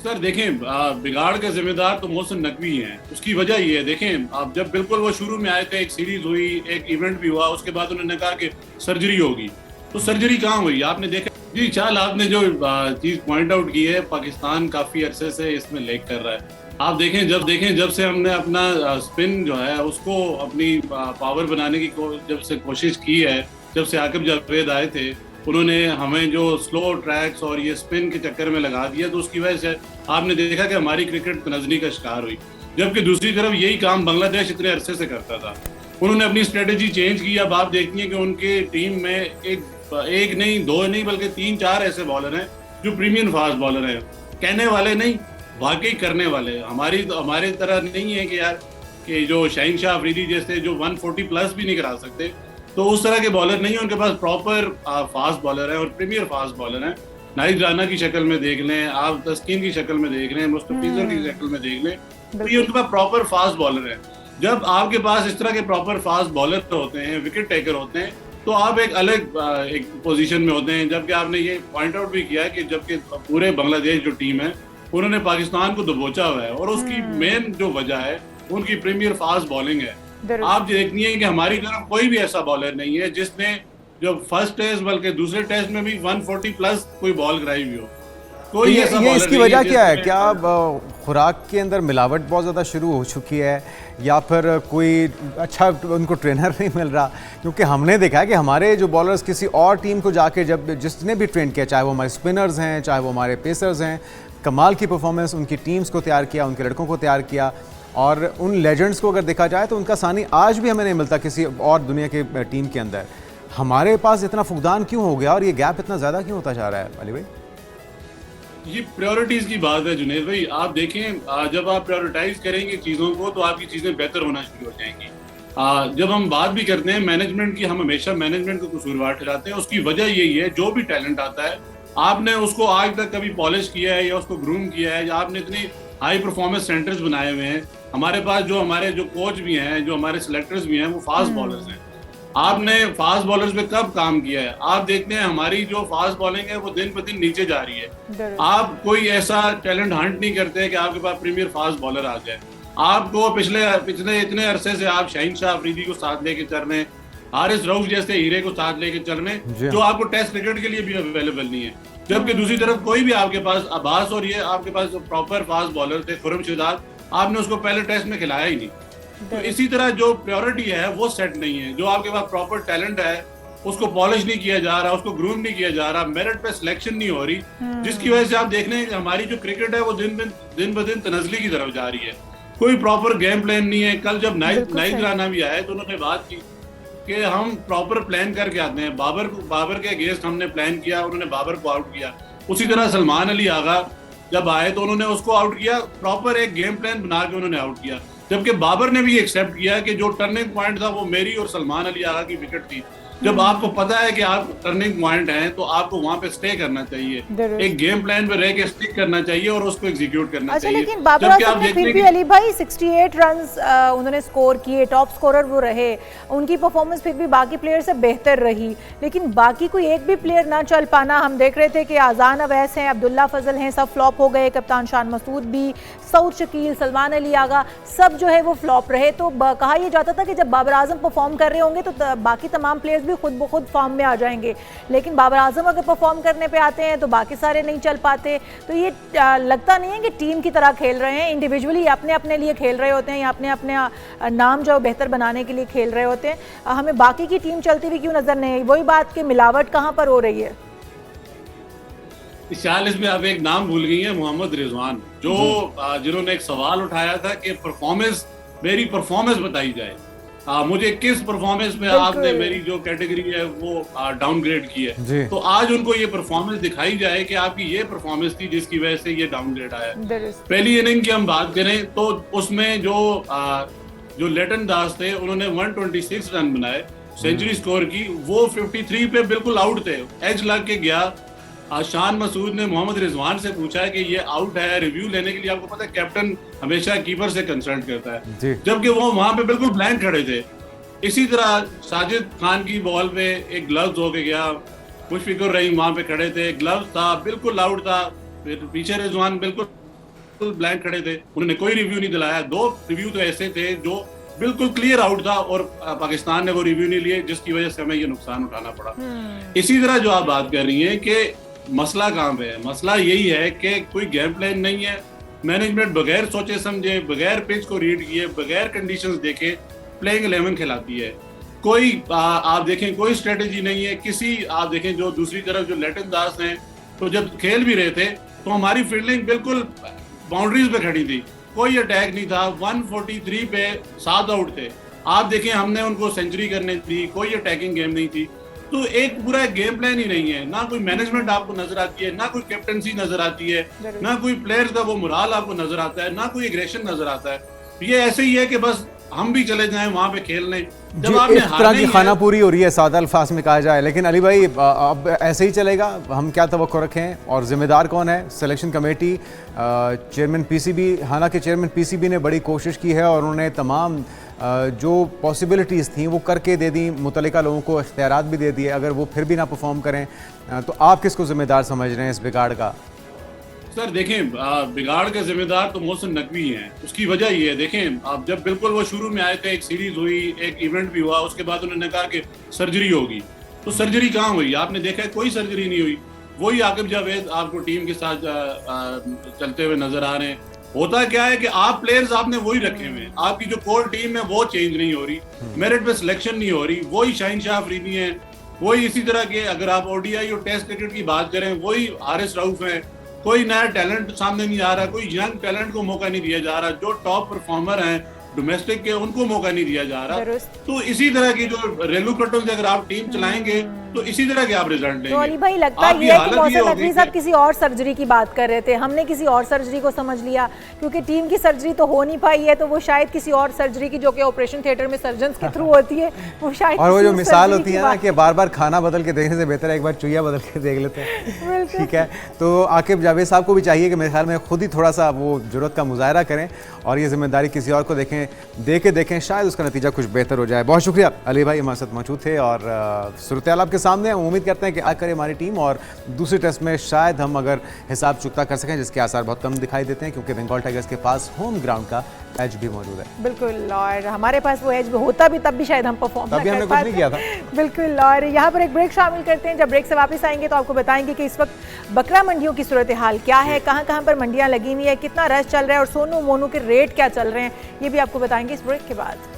Sir देखें, बिगाड़ के जिम्मेदार तो मोहसिन नकवी हैं। उसकी वजह ये है, देखें आप जब बिल्कुल वो शुरू में आए थे, एक सीरीज हुई, एक इवेंट भी हुआ, उसके बाद उन्होंने कहा कि सर्जरी होगी, तो सर्जरी कहाँ हुई? आपने देखा जी। चाल आपने जो चीज पॉइंट आउट की है, पाकिस्तान काफी अरसे से इसमें लेग कर रहा है। आप देखें जब से हमने अपना स्पिन जो है उसको अपनी पावर बनाने की जब से कोशिश की है, जब से आकिब जावेद आए थे, उन्होंने हमें जो स्लो ट्रैक्स और ये स्पिन के चक्कर में लगा दिया, तो उसकी वजह से आपने देखा कि हमारी क्रिकेट तनज़नी का शिकार हुई। जबकि दूसरी तरफ यही काम बांग्लादेश इतने अरसे से करता था। उन्होंने अपनी स्ट्रेटेजी चेंज की। अब आप देखती हैं कि उनके टीम में एक नहीं, दो नहीं, बल्कि 3-4 ऐसे बॉलर हैं जो प्रीमियम फास्ट बॉलर हैं, कहने वाले नहीं, वाकई करने वाले। हमारे तरह नहीं है कि यार कि जो शहनशाह अफरीदी जैसे जो 140 प्लस भी नहीं करा सकते, तो उस तरह के बॉलर नहीं है उनके पास। प्रॉपर फास्ट बॉलर है और प्रीमियर फास्ट बॉलर है। नाहिद राना की शक्ल में देख लें, आप तस्कीन की शक्ल में देख लें, मुस्तफिजर की शक्ल में देख लें, तो ये उनके पास प्रॉपर फास्ट बॉलर है। जब आपके पास इस तरह के प्रॉपर फास्ट बॉलर होते हैं, विकेट टेकर होते हैं, तो आप एक अलग एक पोजीशन में होते हैं। जबकि आपने ये पॉइंट आउट भी किया है कि जबकि पूरे बांग्लादेश जो टीम है उन्होंने पाकिस्तान को दबोचा हुआ है, और उसकी मेन जो वजह है उनकी प्रीमियर फास्ट बॉलिंग है। आप देखनी है कि हमारी तरफ कोई भी ऐसा बॉलर नहीं है जिसने जो फर्स्ट टेस्ट बल्कि दूसरे टेस्ट में भी 140 प्लस कोई बॉल कराई हुई हो। कोई ये, ऐसा ये बॉलर इसकी नहीं वजह क्या है? जिसने- क्या खुराक के अंदर मिलावट बहुत ज़्यादा शुरू हो चुकी है, या फिर कोई अच्छा उनको ट्रेनर नहीं मिल रहा? क्योंकि हमने देखा है कि हमारे जो बॉलर्स किसी और टीम को जाके जब जिसने भी ट्रेन किया, चाहे वो हमारे स्पिनर्स हैं, चाहे वो हमारे पेसर्स हैं, कमाल की परफॉर्मेंस उनकी टीम्स को तैयार किया, उनके लड़कों को तैयार किया। और उन लेजेंड्स को अगर देखा जाए तो उनका सानी आज भी हमें नहीं मिलता किसी और दुनिया के टीम के अंदर। हमारे पास इतना फुकदान क्यों हो गया और ये गैप इतना ज़्यादा क्यों होता जा रहा है अली भाई? ये प्रायोरिटीज की बात है जुनेद भाई। आप देखें, जब आप प्रायोरिटाइज करेंगे चीज़ों को तो आपकी चीज़ें बेहतर होना शुरू हो जाएंगी। जब हम बात भी करते हैं मैनेजमेंट की, हम हमेशा मैनेजमेंट को कसूरवार ठहराते हैं। उसकी वजह यही है, जो भी टैलेंट आता है आपने उसको आज तक कभी पॉलिश किया है या उसको ग्रूम किया है, या आपने इतनी हाई परफॉर्मेंस सेंटर्स बनाए हुए हैं। हमारे पास हमारे जो कोच भी हैं, जो हमारे सिलेक्टर्स भी हैं, वो फास्ट बॉलर्स हैं। आपने फास्ट बॉलर्स पे कब काम किया है? आप देखते हैं हमारी जो फास्ट बॉलिंग है वो दिन ब दिन नीचे जा रही है। आप कोई ऐसा टैलेंट हंट नहीं करते कि आपके पास प्रीमियर फास्ट बॉलर आ जाए। आपको पिछले इतने अरसे से आप शाहीन-शाह अफरीदी को साथ लेके चल रहे हैं, हारिस रऊफ जैसे हीरे को साथ लेके चल रहे हैं, जो आपको टेस्ट क्रिकेट के लिए भी अवेलेबल नहीं है। जबकि दूसरी तरफ कोई भी आपके पास अब्बास और ये आपके पास जो प्रॉपर फास्ट बॉलर थे, खुर्रम शहजाद, आपने उसको पहले टेस्ट में खिलाया ही नहीं। तो इसी तरह जो प्रायोरिटी है वो सेट नहीं है। जो आपके पास प्रॉपर टैलेंट है उसको पॉलिश नहीं किया जा रहा, उसको ग्रूम नहीं किया जा रहा, मेरिट पे सिलेक्शन नहीं हो रही, जिसकी वजह से आप देख रहे हैं कि हमारी जो क्रिकेट है वो दिन ब दिन तनज़ली की तरफ जा रही है। कोई प्रॉपर गेम प्लान नहीं है। कल जब नाइद राना भी आए तो उन्होंने बात की कि हम प्रॉपर प्लान करके आते हैं। बाबर के अगेंस्ट हमने प्लान किया, उन्होंने बाबर को आउट किया। उसी तरह सलमान अली आगा जब आए तो उन्होंने उसको आउट किया, प्रॉपर एक गेम प्लान बना के उन्होंने आउट किया। जबकि बाबर ने भी एक्सेप्ट किया कि जो टर्निंग पॉइंट था वो मेरी और सलमान अली आगा की विकेट थी। जब आपको पता है कि आप टर्निंग पॉइंट हैं तो आपको वहां पे स्टे करना चाहिए, एक गेम प्लान पे रह के स्टिक करना चाहिए और उसको एग्जीक्यूट करना चाहिए। लेकिन बाबर आजम ने फिर भी अली भाई 68 रन्स उन्होंने स्कोर किए, टॉप स्कोरर वो रहे, उनकी परफॉर्मेंस फिर भी बाकी प्लेयर से बेहतर रही। लेकिन बाकी कोई एक भी प्लेयर ना चल पाना, हम देख रहे थे कि आजान अवैस हैं, अब्दुल्ला फजल हैं, सब फ्लॉप हो गए। कप्तान शान मसूद भी, सऊद शकील, सलमान अली आगा, सब जो है वो फ्लॉप रहे। तो कहा यह जाता था कि जब बाबर आजम परफॉर्म कर रहे होंगे तो बाकी तमाम प्लेयर्स भी खुद ब खुद फॉर्म में आ जाएंगे। लेकिन बाबर आजम अगर परफॉर्म करने पे आते हैं तो बाकी सारे नहीं चल पाते। तो ये लगता नहीं है कि टीम की तरह खेल रहे हैं, इंडिविजुअली अपने अपने लिए खेल रहे होते हैं, या अपने अपने नाम जो बेहतर बनाने के लिए खेल रहे होते हैं। हमें बाकी की टीम चलती हुई क्यों नजर नहीं आई? वही बात कि मिलावट कहाँ पर हो रही है। इस 40 में आप एक नाम भूल गई है, मोहम्मद रिजवान, जो जिन्होंने एक सवाल उठाया था कि मेरी परफॉर्मेंस बताई जाए। मुझे किस परफॉर्मेंस में आपने मेरी जो कैटेगरी है वो डाउनग्रेड की है, तो आज उनको ये परफॉर्मेंस दिखाई जाए कि आपकी ये परफॉर्मेंस थी जिसकी वजह से ये डाउनग्रेड आया। पहली इनिंग की हम बात करें तो उसमें जो लेटन दास थे उन्होंने 126 रन बनाए, सेंचुरी स्कोर की, वो 53 पे बिल्कुल आउट थे, एज लग के गया। शान मसूद ने मोहम्मद रिजवान से पूछा है कि ये आउट है, रिव्यू लेने के लिए आपको पता है कैप्टन हमेशा कीपर से कंसल्ट करता है, जबकि वो वहां पे बिल्कुल ब्लैंक खड़े थे। इसी तरह साजिद खान की बॉल पे एक ग्लव्स होके गया, मुशफिकुर रहीम वहां पे खड़े थे, ग्लव्स था, बिल्कुल आउट था, फिर पीछे रिजवान बिल्कुल बिल्कुल ब्लैंक खड़े थे, उन्होंने कोई रिव्यू नहीं दिलाया। 2 रिव्यू तो ऐसे थे जो बिल्कुल क्लियर आउट था और पाकिस्तान ने वो रिव्यू नहीं लिए, जिसकी वजह से हमें ये नुकसान उठाना पड़ा। इसी तरह जो आप बात कर रही हैं कि मसला कहाँ पे है, मसला यही है कि कोई गेम प्लान नहीं है। मैनेजमेंट बगैर सोचे समझे, बगैर पिच को रीड किए, बगैर कंडीशंस देखे प्लेइंग 11 खिलाती है। कोई आप देखें कोई स्ट्रेटेजी नहीं है किसी। आप देखें जो दूसरी तरफ जो लेटन दास हैं, तो जब खेल भी रहे थे तो हमारी फील्डिंग बिल्कुल बाउंड्रीज पे खड़ी थी, कोई अटैक नहीं था। 143 पे 7 आउट थे। आप देखें हमने उनको सेंचुरी करने दी, कोई अटैकिंग गेम नहीं थी। तो एक पूरा गेम प्लान ही नहीं है, ना कोई मैनेजमेंट आपको नजर आती है, ना कोई कैप्टनसी नजर आती है, ना कोई प्लेयर्स का वो मोराल आपको नजर आता है, ना कोई एग्रेशन नजर आता है। ये ऐसे ही है कि बस हम भी चले जाएं वहां पे खेलने। जब आपने इस तरह की खानापूरी हो रही है, सादा अल्फाज में कहा जाए। लेकिन अली भाई अब ऐसे ही चलेगा, हम क्या तवक्को रखें? और जिम्मेदार कौन है? Selection committee, chairman PCB. हालांकि चेयरमैन पीसीबी ने बड़ी कोशिश की है और उन्होंने तमाम जो पॉसिबिलिटीज़ थी वो करके दे दी, मुतल्लिका लोगों को इख्तियारात भी दे दिए। अगर वो फिर भी ना परफॉर्म करें तो आप किसको जिम्मेदार समझ रहे हैं इस बिगाड़ का? सर देखें, बिगाड़ के जिम्मेदार तो मोहसिन नकवी हैं। उसकी वजह ये है, देखें आप जब बिल्कुल वो शुरू में आए थे, एक सीरीज हुई, एक इवेंट भी हुआ, उसके बाद उन्होंने कहा कि सर्जरी होगी। तो सर्जरी कहाँ हुई? आपने देखा है कोई सर्जरी नहीं हुई। वही आकिब जावेद आपको टीम के साथ चलते हुए नजर आ रहे हैं। होता क्या है कि आप प्लेयर्स आपने वही रखे हुए हैं, आपकी जो कोर टीम है वो चेंज नहीं हो रही, मेरिट पे सिलेक्शन नहीं हो रही, वही शाहीन शाह अफरीदी है, वही इसी तरह के। अगर आप ओडीआई और टेस्ट क्रिकेट की बात करें, वही हारिस रऊफ है। कोई नया टैलेंट सामने नहीं आ रहा, कोई यंग टैलेंट को मौका नहीं दिया जा रहा। जो टॉप परफॉर्मर हैं डोमेस्टिक के, उनको मौका नहीं दिया जा रहा। तो इसी तरह की जो रेलू कट्टों से अगर आप टीम चलाएंगे तो इसी तरह के आप रिजल्ट लेंगे। तो अली भाई लगता है ये है कि मोहसिन नकवी साहब किसी और सर्जरी की बात कर रहे थे, हमने किसी और सर्जरी को समझ लिया, क्योंकि टीम की सर्जरी तो हो नहीं पाई है, तो वो शायद किसी और सर्जरी की, जो कि ऑपरेशन थिएटर में सर्जन के थ्रू होती है, वो शायद। और वो जो मिसाल होती है ना कि बार बार खाना बदल के देखने से बेहतर है एक बार चुइया बदल के देख लेते हैं। ठीक है, तो आकिब जावेद साहब को भी चाहिए कि मेरे ख्याल में खुद ही थोड़ा सा वो जुर्रत का मुजाहरा करें और ये जिम्मेदारी किसी और को देखें, शायद उसका नतीजा कुछ बेहतर हो जाए। बहुत शुक्रिया अली भाई, हमारे साथ मौजूद थे और सूरत-ए-हाल आपके सामने। उम्मीद करते हैं कि आ करे हमारी टीम और दूसरे टेस्ट में शायद हम अगर हिसाब चुकता कर सकें, जिसके आसार बहुत कम दिखाई देते हैं, क्योंकि बंगाल टाइगर्स के पास होम ग्राउंड का एज भी मौजूद है। बिल्कुल, और हमारे पास वो एज होता भी तब भी शायद हम परफॉर्म तभी हमने कुछ नहीं किया था। बिल्कुल, और यहाँ पर एक ब्रेक शामिल करते हैं। जब ब्रेक से वापस आएंगे तो आपको बताएंगे कि इस वक्त बकरा मंडियों की सूरत हाल क्या है, कहाँ कहाँ पर मंडियाँ लगी हुई है, कितना रश चल रहा है और सोनू मोनू के रेट क्या चल रहे हैं, ये भी आपको बताएंगे इस ब्रेक के बाद।